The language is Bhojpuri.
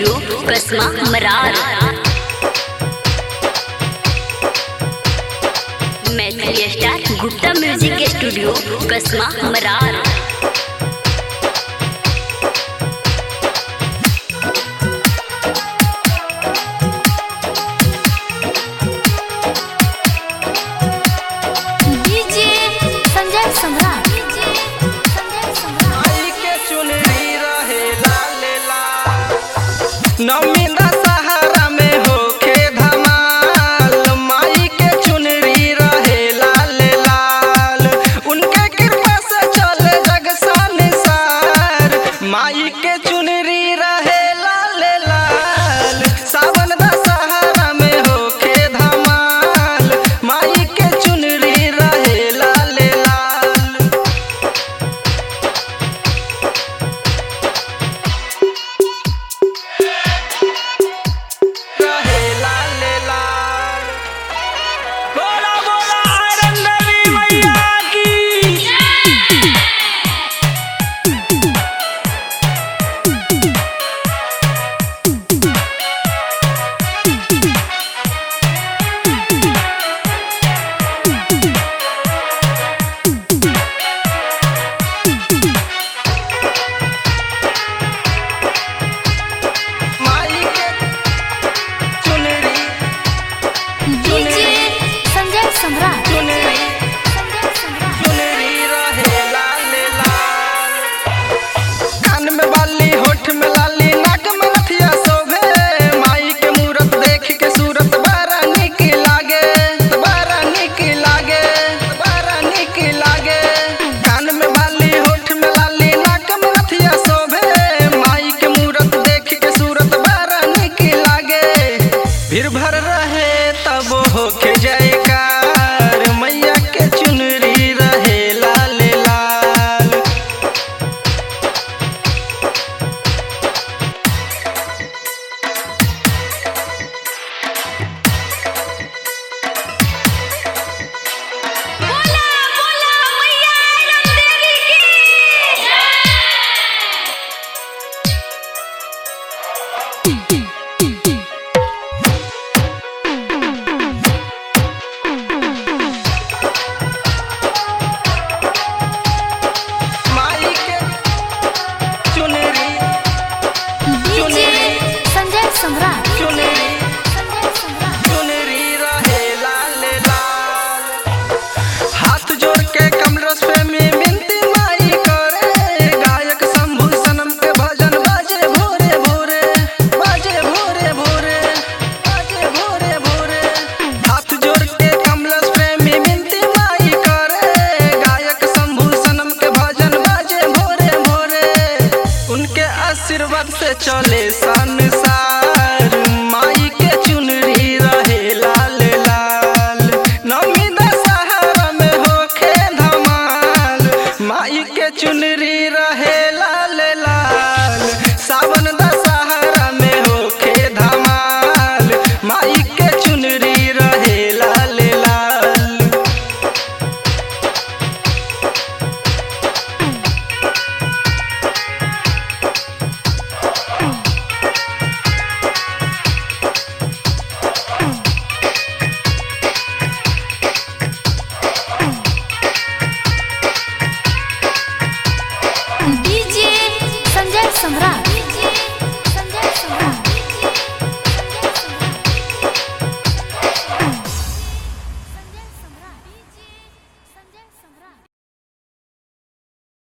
स्टूडियो कसमा मरार। मैथिली स्टार गुप्ता म्यूजिक के स्टूडियो कसमा मरार। नमी दशहरा में होखे धमाल, माई के चुनरी रहे लाल लाल। उनके कृपा से चले जग संसार, माई के चुनरी रहे लाल लाल। सावन दशहरा में होखे धमाल, माई के चुनरी रहे लाल लाल। भीड़ भर रहे तब होके जयकार, मैया के चुनरी रहे लाल लाल। बोला बोला मैया देवी की। चुनरी संजय सम्राट।